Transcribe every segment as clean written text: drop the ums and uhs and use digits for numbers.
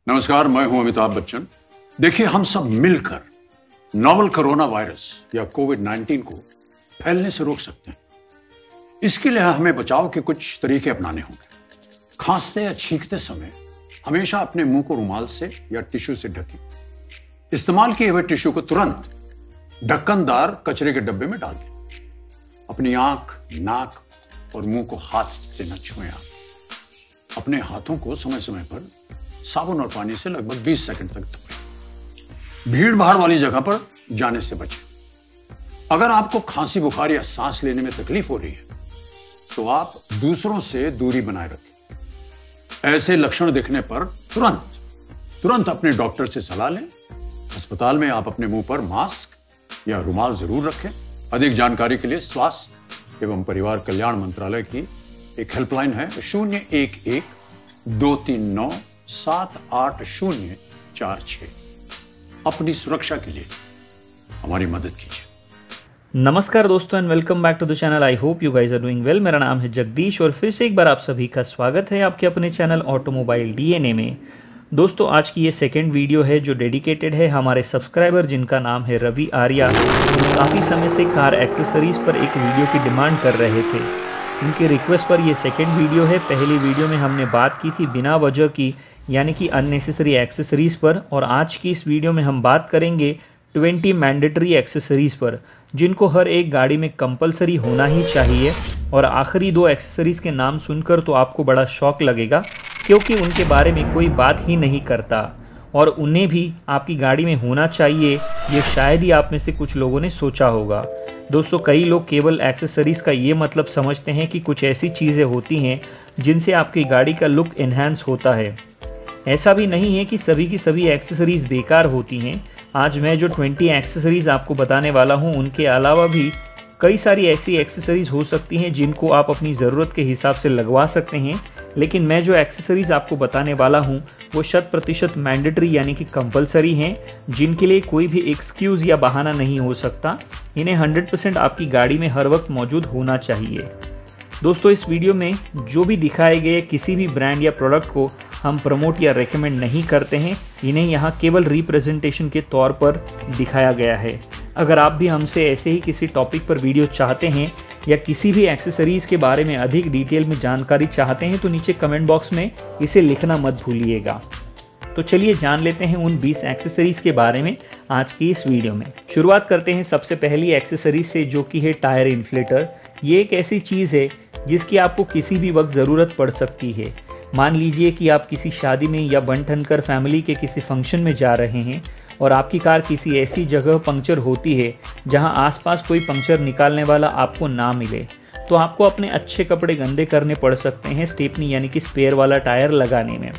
नमस्कार, मैं हूं अमिताभ बच्चन। देखिए, हम सब मिलकर नोवल कोरोना वायरस या कोविड-19 को फैलने से रोक सकते हैं। इसके लिए हमें बचाव के कुछ तरीके अपनाने होंगे। खांसते या छींकते समय हमेशा अपने मुंह को रुमाल से या टिश्यू से ढकें। इस्तेमाल किए हुए टिश्यू को तुरंत ढक्कनदार कचरे के डब्बे में डाल दें। अपनी आंख, नाक और मुंह को हाथ से न छुएं। अपने हाथों को समय समय पर साबुन और पानी से लगभग 20 सेकंड तक धोएं। भीड़ भाड़ वाली जगह पर जाने से बचें। अगर आपको खांसी, बुखार या सांस लेने में तकलीफ हो रही है तो आप दूसरों से दूरी बनाए रखें। ऐसे लक्षण दिखने पर तुरंत अपने डॉक्टर से सलाह लें। अस्पताल में आप अपने मुंह पर मास्क या रुमाल जरूर रखें। अधिक जानकारी के लिए स्वास्थ्य एवं परिवार कल्याण मंत्रालय की एक हेल्पलाइन है 011-239-78046। अपनी सुरक्षा के लिए हमारी मदद कीजिए। नमस्कार दोस्तों and welcome back to the channel. I hope you guys are doing well. मेरा नाम है जगदीश और फिर से एक बार आप सभी का स्वागत है आपके अपने चैनल ऑटोमोबाइल डीएनए में। दोस्तों, आज की ये सेकेंड वीडियो है जो डेडिकेटेड है हमारे सब्सक्राइबर जिनका नाम है रवि आर्या। काफ़ी समय से कार एक्सेसरीज़ पर एक वीडियो की डिमांड कर रहे थे। उनकी रिक्वेस्ट पर ये सेकेंड वीडियो है। पहली वीडियो में हमने बात की थी बिना वजह की यानी कि अननेसेसरी एक्सेसरीज़ पर, और आज की इस वीडियो में हम बात करेंगे 20 मैंडेटरी एक्सेसरीज़ पर जिनको हर एक गाड़ी में कंपलसरी होना ही चाहिए। और आखिरी दो एक्सेसरीज़ के नाम सुनकर तो आपको बड़ा शौक लगेगा क्योंकि उनके बारे में कोई बात ही नहीं करता और उन्हें भी आपकी गाड़ी में होना चाहिए, ये शायद ही आप में से कुछ लोगों ने सोचा होगा। दोस्तों, कई लोग केवल एक्सेसरीज़ का ये मतलब समझते हैं कि कुछ ऐसी चीज़ें होती हैं जिनसे आपकी गाड़ी का लुक एनहांस होता है। ऐसा भी नहीं है कि सभी की सभी एक्सेसरीज़ बेकार होती हैं। आज मैं जो 20 एक्सेसरीज़ आपको बताने वाला हूं, उनके अलावा भी कई सारी ऐसी एक्सेसरीज़ हो सकती हैं जिनको आप अपनी ज़रूरत के हिसाब से लगवा सकते हैं। लेकिन मैं जो एक्सेसरीज़ आपको बताने वाला हूं वो 100% मैंडेटरी यानी कि कंपलसरी हैं, जिनके लिए कोई भी एक्सक्यूज़ या बहाना नहीं हो सकता। इन्हें 100% आपकी गाड़ी में हर वक्त मौजूद होना चाहिए। दोस्तों, इस वीडियो में जो भी दिखाए गए किसी भी ब्रांड या प्रोडक्ट को हम प्रमोट या रेकमेंड नहीं करते हैं। इन्हें यहाँ केवल रिप्रेजेंटेशन के तौर पर दिखाया गया है। अगर आप भी हमसे ऐसे ही किसी टॉपिक पर वीडियो चाहते हैं या किसी भी एक्सेसरीज़ के बारे में अधिक डिटेल में जानकारी चाहते हैं तो नीचे कमेंट बॉक्स में इसे लिखना मत भूलिएगा। तो चलिए जान लेते हैं उन 20 एक्सेसरीज़ के बारे में आज की इस वीडियो में। शुरुआत करते हैं सबसे पहली एक्सेसरीज से, जो कि है टायर इन्फ्लेटर। ये एक ऐसी चीज़ है जिसकी आपको किसी भी वक्त ज़रूरत पड़ सकती है। मान लीजिए कि आप किसी शादी में या बन ठन कर फैमिली के किसी फंक्शन में जा रहे हैं और आपकी कार किसी ऐसी जगह पंक्चर होती है जहां आसपास कोई पंक्चर निकालने वाला आपको ना मिले, तो आपको अपने अच्छे कपड़े गंदे करने पड़ सकते हैं स्टेपनी यानी कि स्पेयर वाला टायर लगाने में।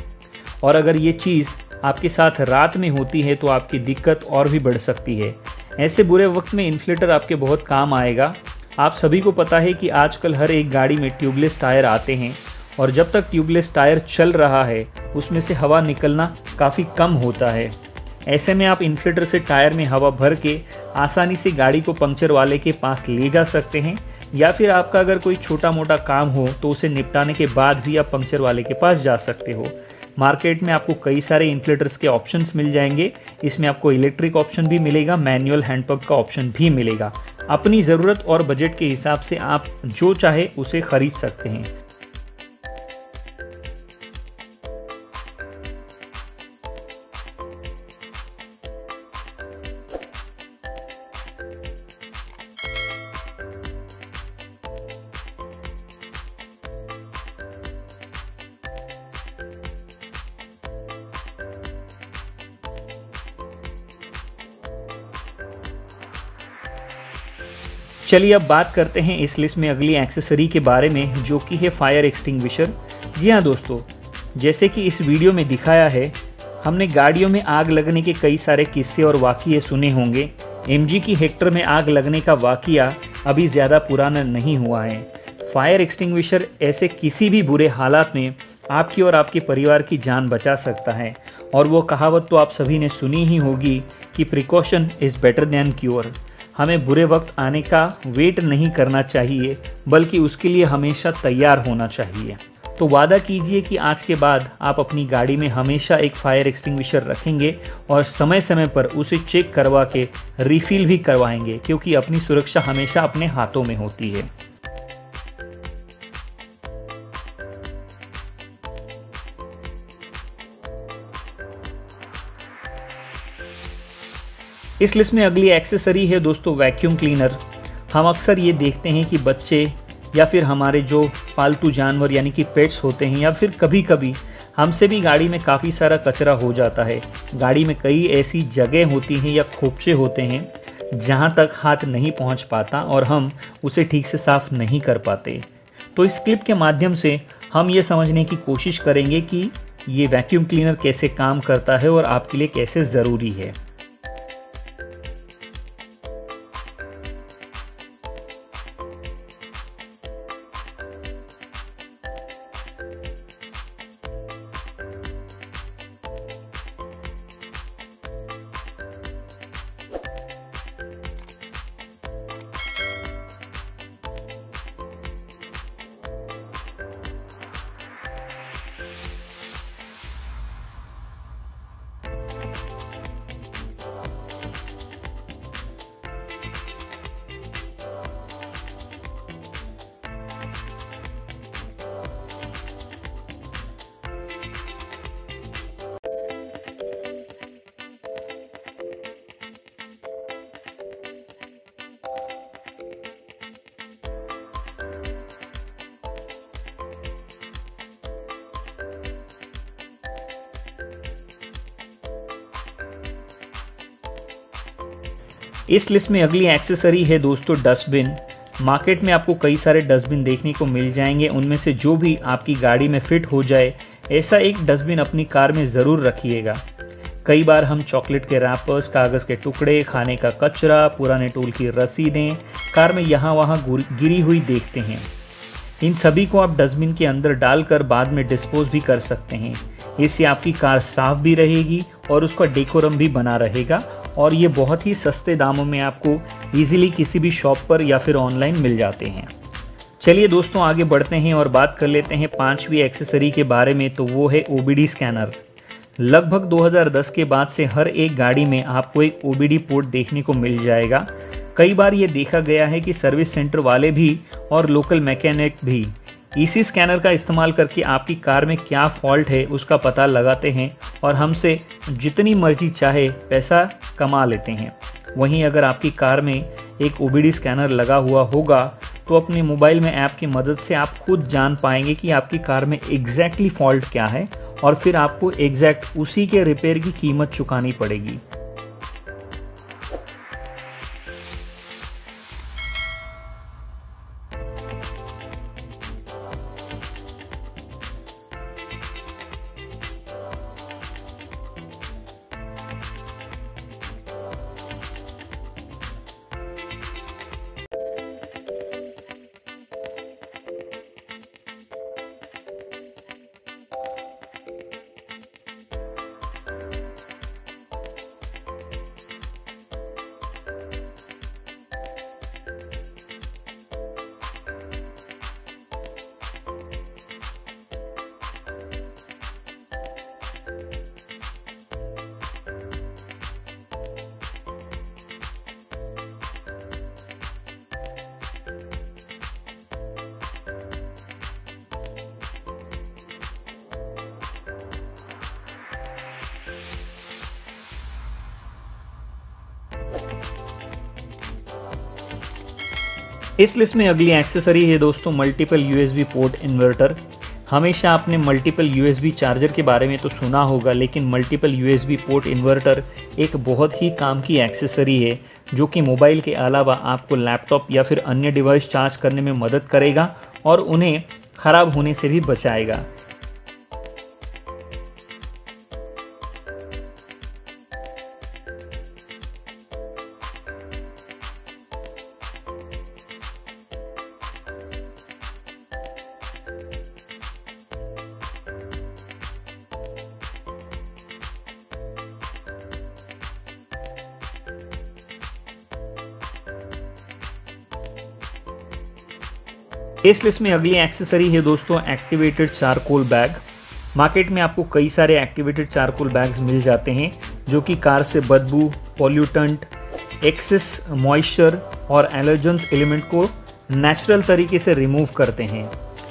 और अगर ये चीज़ आपके साथ रात में होती है तो आपकी दिक्कत और भी बढ़ सकती है। ऐसे बुरे वक्त में इन्फ्लेटर आपके बहुत काम आएगा। आप सभी को पता है कि आजकल हर एक गाड़ी में ट्यूबलेस टायर आते हैं और जब तक ट्यूबलेस टायर चल रहा है उसमें से हवा निकलना काफ़ी कम होता है। ऐसे में आप इन्फ्लेटर से टायर में हवा भर के आसानी से गाड़ी को पंक्चर वाले के पास ले जा सकते हैं, या फिर आपका अगर कोई छोटा मोटा काम हो तो उसे निपटाने के बाद भी आप पंक्चर वाले के पास जा सकते हो। मार्केट में आपको कई सारे इन्फ्लेटर्स के ऑप्शंस मिल जाएंगे। इसमें आपको इलेक्ट्रिक ऑप्शन भी मिलेगा, मैनुअल हैंडपंप का ऑप्शन भी मिलेगा। अपनी ज़रूरत और बजट के हिसाब से आप जो चाहे उसे खरीद सकते हैं। चलिए अब बात करते हैं इस लिस्ट में अगली एक्सेसरी के बारे में, जो कि है फायर एक्सटिंग्विशर। जी हाँ दोस्तों, जैसे कि इस वीडियो में दिखाया है, हमने गाड़ियों में आग लगने के कई सारे किस्से और वाक़ये सुने होंगे। एमजी की हेक्टर में आग लगने का वाक़या अभी ज़्यादा पुराना नहीं हुआ है। फायर एक्सटिंग्विशर ऐसे किसी भी बुरे हालात में आपकी और आपके परिवार की जान बचा सकता है। और वो कहावत तो आप सभी ने सुनी ही होगी कि precaution is better than cure. हमें बुरे वक्त आने का वेट नहीं करना चाहिए, बल्कि उसके लिए हमेशा तैयार होना चाहिए। तो वादा कीजिए कि आज के बाद आप अपनी गाड़ी में हमेशा एक फायर एक्सटिंग्विशर रखेंगे और समय समय पर उसे चेक करवा के रिफिल भी करवाएंगे, क्योंकि अपनी सुरक्षा हमेशा अपने हाथों में होती है। इस लिस्ट में अगली एक्सेसरी है दोस्तों वैक्यूम क्लीनर। हम अक्सर ये देखते हैं कि बच्चे या फिर हमारे जो पालतू जानवर यानी कि पेट्स होते हैं, या फिर कभी कभी हमसे भी गाड़ी में काफ़ी सारा कचरा हो जाता है। गाड़ी में कई ऐसी जगह होती हैं या खोपचे होते हैं जहाँ तक हाथ नहीं पहुँच पाता और हम उसे ठीक से साफ नहीं कर पाते। तो इस क्लिप के माध्यम से हम ये समझने की कोशिश करेंगे कि ये वैक्यूम क्लीनर कैसे काम करता है और आपके लिए कैसे ज़रूरी है। इस लिस्ट में अगली एक्सेसरी है दोस्तों डस्टबिन। मार्केट में आपको कई सारे डस्टबिन देखने को मिल जाएंगे, उनमें से जो भी आपकी गाड़ी में फिट हो जाए ऐसा एक डस्टबिन अपनी कार में ज़रूर रखिएगा। कई बार हम चॉकलेट के रैपर्स, कागज़ के टुकड़े, खाने का कचरा, पुराने टूल की रसीदें कार में यहाँ वहाँ गिरी हुई देखते हैं। इन सभी को आप डस्टबिन के अंदर डालकर बाद में डिस्पोज भी कर सकते हैं। इससे आपकी कार साफ भी रहेगी और उसका डेकोरम भी बना रहेगा, और ये बहुत ही सस्ते दामों में आपको इजीली किसी भी शॉप पर या फिर ऑनलाइन मिल जाते हैं। चलिए दोस्तों आगे बढ़ते हैं और बात कर लेते हैं पांचवी एक्सेसरी के बारे में, तो वो है OBD स्कैनर। लगभग 2010 के बाद से हर एक गाड़ी में आपको एक OBD पोर्ट देखने को मिल जाएगा। कई बार ये देखा गया है कि सर्विस सेंटर वाले भी और लोकल मैकेनिक भी इसी स्कैनर का इस्तेमाल करके आपकी कार में क्या फॉल्ट है उसका पता लगाते हैं और हमसे जितनी मर्जी चाहे पैसा कमा लेते हैं। वहीं अगर आपकी कार में एक OBD स्कैनर लगा हुआ होगा तो अपने मोबाइल में ऐप की मदद से आप खुद जान पाएंगे कि आपकी कार में एग्जैक्टली फॉल्ट क्या है, और फिर आपको एग्जैक्ट उसी के रिपेयर की कीमत चुकानी पड़ेगी। इस लिस्ट में अगली एक्सेसरी है दोस्तों मल्टीपल USB पोर्ट इन्वर्टर। हमेशा आपने मल्टीपल USB चार्जर के बारे में तो सुना होगा, लेकिन मल्टीपल USB पोर्ट इन्वर्टर एक बहुत ही काम की एक्सेसरी है जो कि मोबाइल के अलावा आपको लैपटॉप या फिर अन्य डिवाइस चार्ज करने में मदद करेगा और उन्हें ख़राब होने से भी बचाएगा। इस लिस्ट में अगली एक्सेसरी है दोस्तों एक्टिवेटेड चारकोल बैग। मार्केट में आपको कई सारे एक्टिवेटेड चारकोल बैग्स मिल जाते हैं जो कि कार से बदबू, पॉल्यूटेंट, एक्सेस मॉइस्चर और एलर्जेंस एलिमेंट को नेचुरल तरीके से रिमूव करते हैं।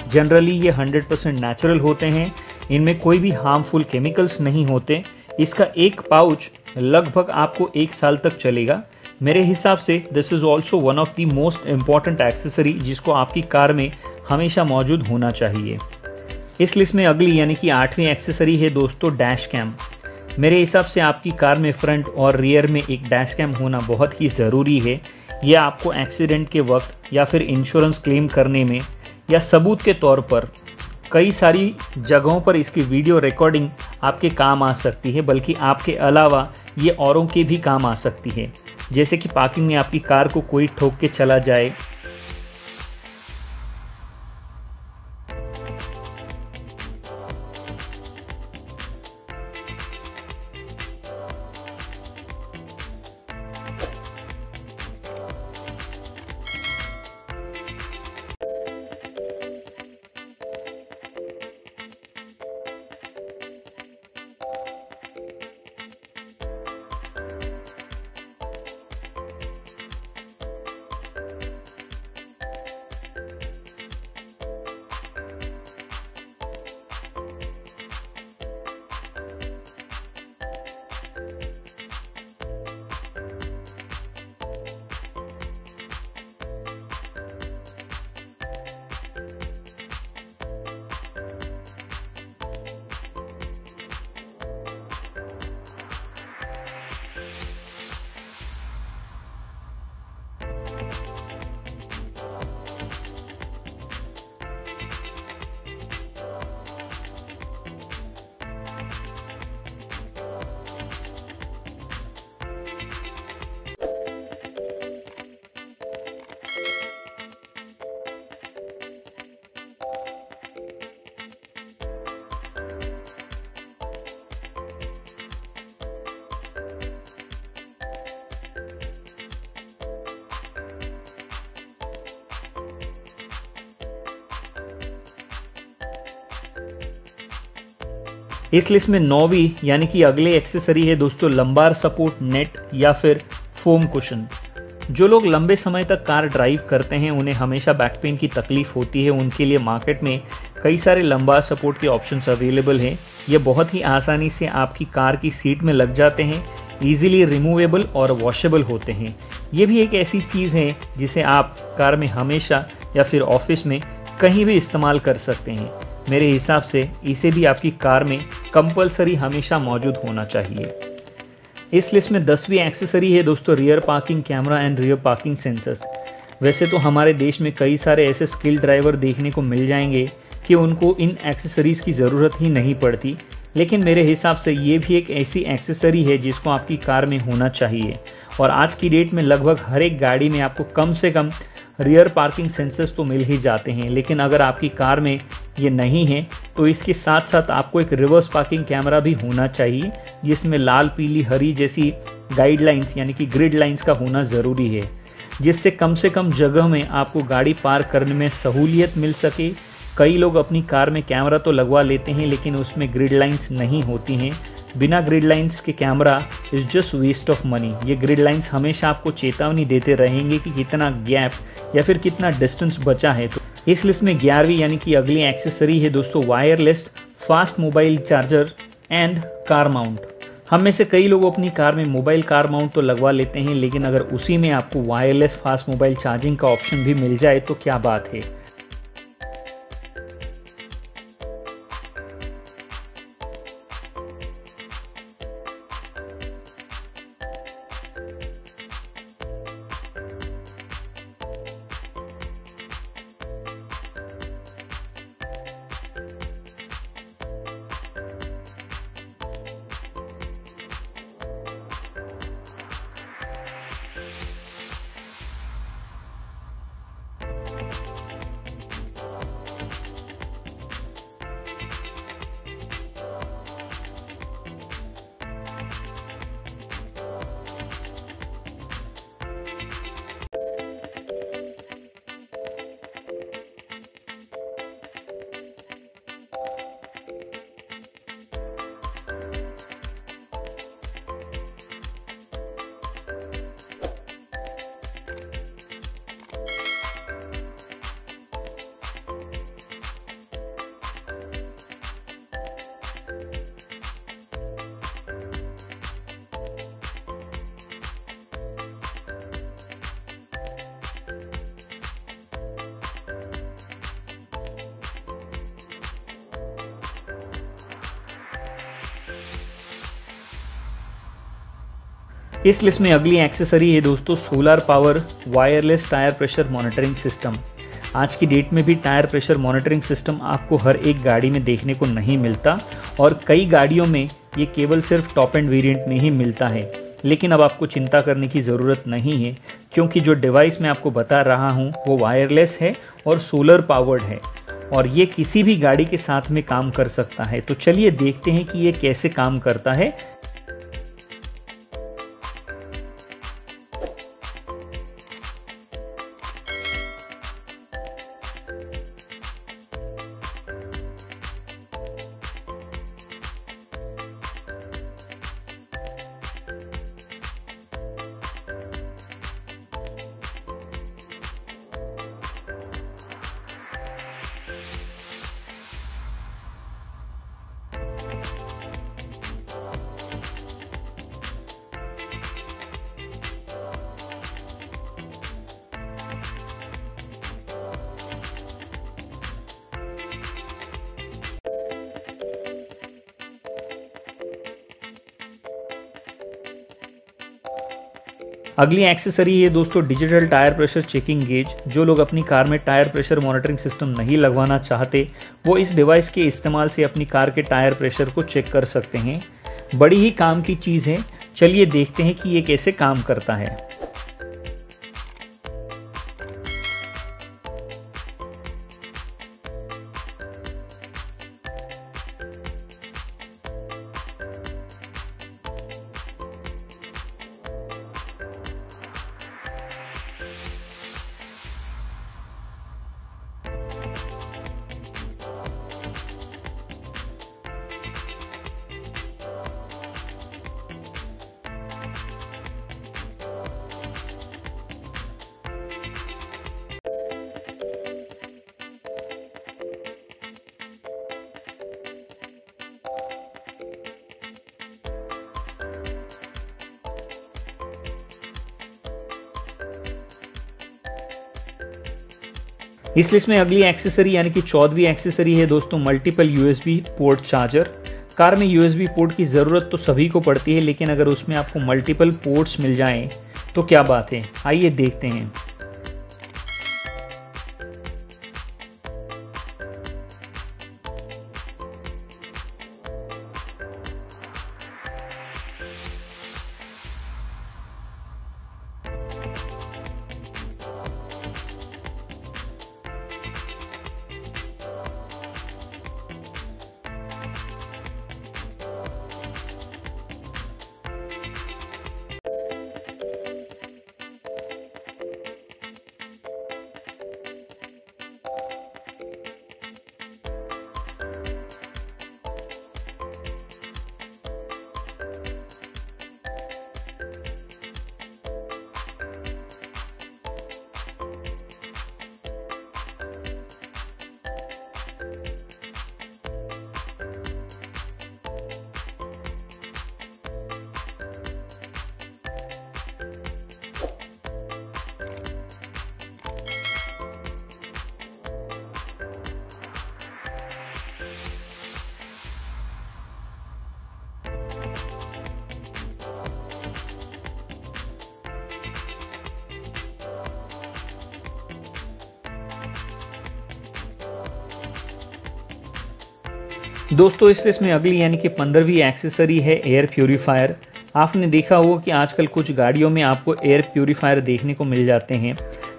जनरली ये 100% नेचुरल होते हैं, इनमें कोई भी हार्मफुल केमिकल्स नहीं होते। इसका एक पाउच लगभग आपको 1 साल तक चलेगा। मेरे हिसाब से this is also one of the most important accessory जिसको आपकी कार में हमेशा मौजूद होना चाहिए। इस लिस्ट में अगली यानी कि 8वीं एक्सेसरी है दोस्तों डैश कैम। मेरे हिसाब से आपकी कार में फ्रंट और रियर में एक डैश कैम होना बहुत ही ज़रूरी है। यह आपको एक्सीडेंट के वक्त या फिर इंश्योरेंस क्लेम करने में या सबूत के तौर पर कई सारी जगहों पर इसकी वीडियो रिकॉर्डिंग आपके काम आ सकती है, बल्कि आपके अलावा ये औरों के भी काम आ सकती है। जैसे कि पार्किंग में आपकी कार को कोई ठोक के चला जाए, इस लिस्ट में 9वीं यानी कि अगले एक्सेसरी है दोस्तों लंबार सपोर्ट नेट या फिर फोम कुशन। जो लोग लंबे समय तक कार ड्राइव करते हैं उन्हें हमेशा बैक पेन की तकलीफ होती है, उनके लिए मार्केट में कई सारे लंबार सपोर्ट के ऑप्शंस अवेलेबल हैं। ये बहुत ही आसानी से आपकी कार की सीट में लग जाते हैं, ईजिली रिमूवेबल और वॉशेबल होते हैं। ये भी एक ऐसी चीज़ है जिसे आप कार में हमेशा या फिर ऑफिस में कहीं भी इस्तेमाल कर सकते हैं। मेरे हिसाब से इसे भी आपकी कार में कंपलसरी हमेशा मौजूद होना चाहिए। इस लिस्ट में 10वीं एक्सेसरी है दोस्तों rear parking camera and rear parking sensors. वैसे तो हमारे देश में कई सारे ऐसे स्किल ड्राइवर देखने को मिल जाएंगे कि उनको इन एक्सेसरीज़ की ज़रूरत ही नहीं पड़ती, लेकिन मेरे हिसाब से ये भी एक ऐसी एक्सेसरी है जिसको आपकी कार में होना चाहिए। और आज की डेट में लगभग हर एक गाड़ी में आपको कम से कम रियर पार्किंग सेंसर्स तो मिल ही जाते हैं, लेकिन अगर आपकी कार में ये नहीं है तो इसके साथ साथ आपको एक रिवर्स पार्किंग कैमरा भी होना चाहिए जिसमें लाल, पीली, हरी जैसी गाइडलाइंस यानी कि ग्रिड लाइंस का होना ज़रूरी है, जिससे कम से कम जगह में आपको गाड़ी पार्क करने में सहूलियत मिल सके। कई लोग अपनी कार में कैमरा तो लगवा लेते हैं लेकिन उसमें ग्रिड लाइंस नहीं होती हैं। बिना ग्रिड लाइंस के camera is just waste of money. ये ग्रिड लाइंस हमेशा आपको चेतावनी देते रहेंगे कि कितना गैप या फिर कितना डिस्टेंस बचा है। तो इस लिस्ट में 11वीं यानी कि अगली एक्सेसरी है दोस्तों wireless fast mobile charger and car mount. हम में से कई लोग अपनी कार में मोबाइल कार माउंट तो लगवा लेते हैं, लेकिन अगर उसी में आपको वायरलेस फास्ट मोबाइल चार्जिंग का ऑप्शन भी मिल जाए तो क्या बात है। इस लिस्ट में अगली एक्सेसरी है दोस्तों solar power wireless tyre pressure monitoring system. आज की डेट में भी टायर प्रेशर मॉनिटरिंग सिस्टम आपको हर एक गाड़ी में देखने को नहीं मिलता और कई गाड़ियों में ये केवल सिर्फ टॉप एंड वेरिएंट में ही मिलता है। लेकिन अब आपको चिंता करने की ज़रूरत नहीं है, क्योंकि जो डिवाइस मैं आपको बता रहा हूँ वो वायरलेस है और सोलर पावर्ड है और ये किसी भी गाड़ी के साथ में काम कर सकता है। तो चलिए देखते हैं कि ये कैसे काम करता है। अगली एक्सेसरी है दोस्तों digital tyre pressure checking gauge. जो लोग अपनी कार में टायर प्रेशर मॉनिटरिंग सिस्टम नहीं लगवाना चाहते वो इस डिवाइस के इस्तेमाल से अपनी कार के टायर प्रेशर को चेक कर सकते हैं। बड़ी ही काम की चीज़ है। चलिए देखते हैं कि ये कैसे काम करता है। इस लिस्ट में अगली एक्सेसरी यानी कि 14वीं एक्सेसरी है दोस्तों multiple USB port charger. Car में यूएसबी पोर्ट की ज़रूरत तो सभी को पड़ती है, लेकिन अगर उसमें आपको मल्टीपल पोर्ट्स मिल जाएं तो क्या बात है। आइए देखते हैं। दोस्तों इस लिस्ट में अगली यानी कि 15वीं एक्सेसरी है एयर प्यूरीफायर। आपने देखा होगा कि आजकल कुछ गाड़ियों में आपको एयर प्यूरीफायर देखने को मिल जाते हैं,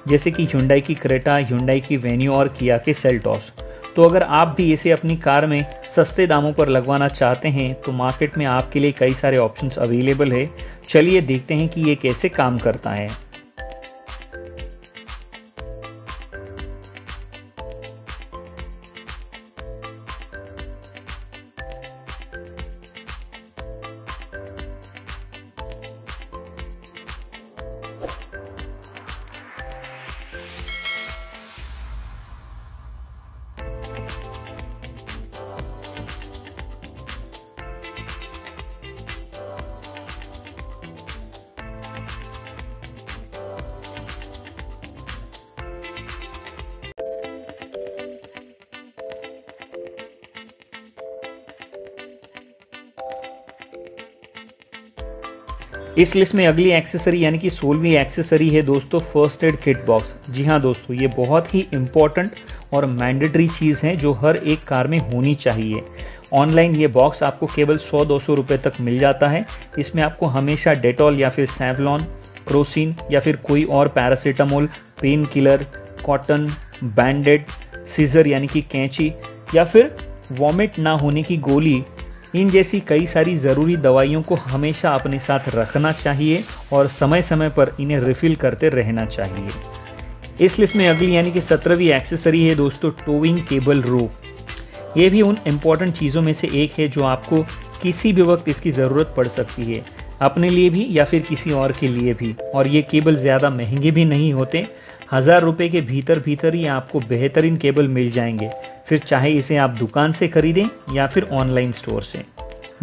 जैसे कि Hyundai की क्रेटा, Hyundai की वेन्यू और किया के सेल्टॉस। तो अगर आप भी इसे अपनी कार में सस्ते दामों पर लगवाना चाहते हैं तो मार्केट में आपके लिए कई सारे ऑप्शंस अवेलेबल है। चलिए देखते हैं कि ये कैसे काम करता है। इस लिस्ट में अगली एक्सेसरी यानी कि 16वीं एक्सेसरी है दोस्तों फर्स्ट एड किट बॉक्स। जी हाँ दोस्तों, ये बहुत ही इम्पॉर्टेंट और मैंडेटरी चीज़ है जो हर एक कार में होनी चाहिए। ऑनलाइन ये बॉक्स आपको केवल 100-200 रुपये तक मिल जाता है। इसमें आपको हमेशा डेटॉल या फिर सैवलॉन, क्रोसिन या फिर कोई और paracetamol, pain killer, cotton, bandaid, scissor यानी कि कैंची या फिर वॉमिट ना होने की गोली, इन जैसी कई सारी ज़रूरी दवाइयों को हमेशा अपने साथ रखना चाहिए और समय समय पर इन्हें रिफ़िल करते रहना चाहिए। इस लिस्ट में अगली यानी कि 17वीं एक्सेसरी है दोस्तों टोविंग केबल रोप। ये भी उन इम्पॉर्टेंट चीज़ों में से एक है जो आपको किसी भी वक्त इसकी ज़रूरत पड़ सकती है, अपने लिए भी या फिर किसी और के लिए भी। और ये केबल ज़्यादा महंगे भी नहीं होते, 1000 रुपये के भीतर ही आपको बेहतरीन केबल मिल जाएंगे, फिर चाहे इसे आप दुकान से खरीदें या फिर ऑनलाइन स्टोर से।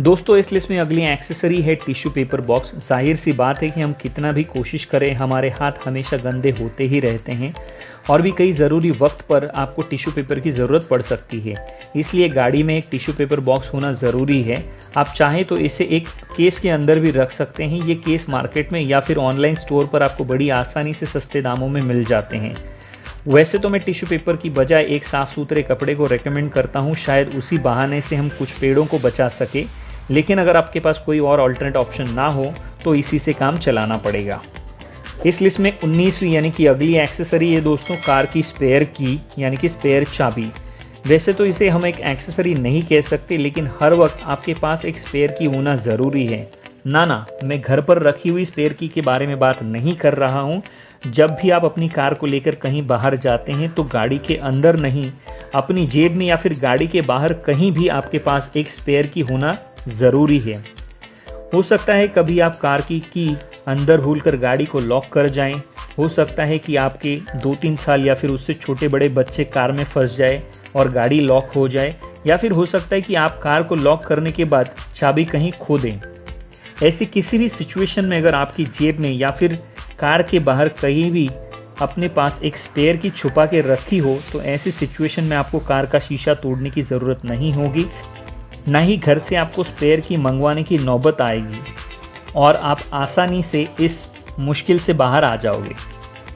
दोस्तों इस लिस्ट में अगली एक्सेसरी है टिश्यू पेपर बॉक्स। जाहिर सी बात है कि हम कितना भी कोशिश करें हमारे हाथ हमेशा गंदे होते ही रहते हैं और भी कई ज़रूरी वक्त पर आपको टिश्यू पेपर की ज़रूरत पड़ सकती है, इसलिए गाड़ी में एक टिश्यू पेपर बॉक्स होना ज़रूरी है। आप चाहें तो इसे एक केस के अंदर भी रख सकते हैं। ये केस मार्केट में या फिर ऑनलाइन स्टोर पर आपको बड़ी आसानी से सस्ते दामों में मिल जाते हैं। वैसे तो मैं टिश्यू पेपर की बजाय एक साफ़ सुथरे कपड़े को रेकमेंड करता हूँ, शायद उसी बहाने से हम कुछ पेड़ों को बचा सके, लेकिन अगर आपके पास कोई और ऑल्टरनेट ऑप्शन ना हो तो इसी से काम चलाना पड़ेगा। इस लिस्ट में 19वीं यानी कि अगली एक्सेसरी है दोस्तों कार की स्पेयर की यानी कि स्पेयर चाबी। वैसे तो इसे हम एक एक्सेसरी नहीं कह सकते, लेकिन हर वक्त आपके पास एक स्पेयर की होना ज़रूरी है। ना, मैं घर पर रखी हुई स्पेयर की के बारे में बात नहीं कर रहा हूँ। जब भी आप अपनी कार को लेकर कहीं बाहर जाते हैं तो गाड़ी के अंदर नहीं, अपनी जेब में या फिर गाड़ी के बाहर कहीं भी आपके पास एक स्पेयर की होना ज़रूरी है। हो सकता है कभी आप कार की अंदर भूलकर गाड़ी को लॉक कर जाएं, हो सकता है कि आपके 2-3 साल या फिर उससे छोटे बड़े बच्चे कार में फंस जाए और गाड़ी लॉक हो जाए, या फिर हो सकता है कि आप कार को लॉक करने के बाद चाबी कहीं खो दें। ऐसी किसी भी सिचुएशन में अगर आपकी जेब में या फिर कार के बाहर कहीं भी अपने पास एक स्पेयर की छुपा के रखी हो तो ऐसी सिचुएशन में आपको कार का शीशा तोड़ने की ज़रूरत नहीं होगी, ना ही घर से आपको स्पेयर की मंगवाने की नौबत आएगी और आप आसानी से इस मुश्किल से बाहर आ जाओगे।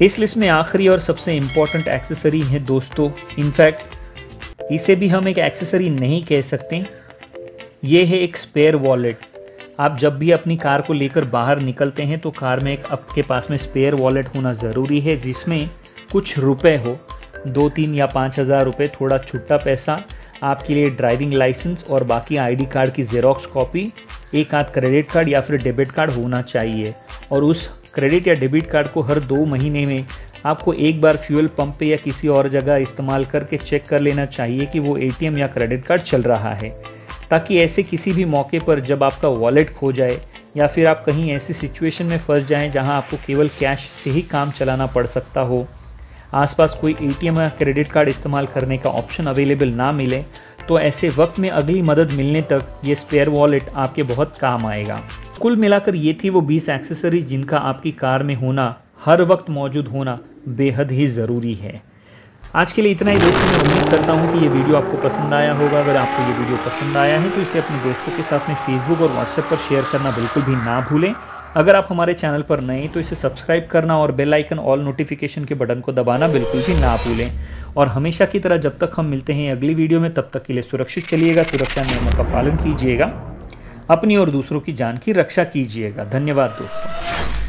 इस लिस्ट में आखिरी और सबसे इम्पॉर्टेंट एक्सेसरी है दोस्तों, इनफैक्ट इसे भी हम एक एक्सेसरी नहीं कह सकते, ये है एक स्पेयर वॉलेट। आप जब भी अपनी कार को लेकर बाहर निकलते हैं तो कार में एक आपके पास में स्पेयर वॉलेट होना ज़रूरी है, जिसमें कुछ रुपए हो, 2-3 या 5,000 रुपये, थोड़ा छुट्टा पैसा, आपके लिए ड्राइविंग लाइसेंस और बाकी आईडी कार्ड की जेरोक्स कॉपी, एक आध क्रेडिट कार्ड या फिर डेबिट कार्ड होना चाहिए। और उस क्रेडिट या डेबिट कार्ड को हर 2 महीने में आपको एक बार फ्यूल पंप पे या किसी और जगह इस्तेमाल करके चेक कर लेना चाहिए कि वो ATM या क्रेडिट कार्ड चल रहा है, ताकि ऐसे किसी भी मौके पर जब आपका वॉलेट खो जाए या फिर आप कहीं ऐसी सिचुएशन में फंस जाएं जहां आपको केवल कैश से ही काम चलाना पड़ सकता हो, आसपास कोई ATM या क्रेडिट कार्ड इस्तेमाल करने का ऑप्शन अवेलेबल ना मिले, तो ऐसे वक्त में अगली मदद मिलने तक ये स्पेयर वॉलेट आपके बहुत काम आएगा। कुल मिलाकर ये थी वो 20 एक्सेसरीज जिनका आपकी कार में होना, हर वक्त मौजूद होना बेहद ही ज़रूरी है। आज के लिए इतना ही दोस्तों, मैं उम्मीद करता हूँ कि ये वीडियो आपको पसंद आया होगा। अगर आपको ये वीडियो पसंद आया है तो इसे अपने दोस्तों के साथ में फेसबुक और व्हाट्सएप पर शेयर करना बिल्कुल भी ना भूलें। अगर आप हमारे चैनल पर नए हैं तो इसे सब्सक्राइब करना और बेल आइकन ऑल नोटिफिकेशन के बटन को दबाना बिल्कुल भी ना भूलें। और हमेशा की तरह जब तक हम मिलते हैं अगली वीडियो में, तब तक के लिए सुरक्षित चलिएगा, सुरक्षा नियमों का पालन कीजिएगा, अपनी और दूसरों की जान की रक्षा कीजिएगा। धन्यवाद दोस्तों।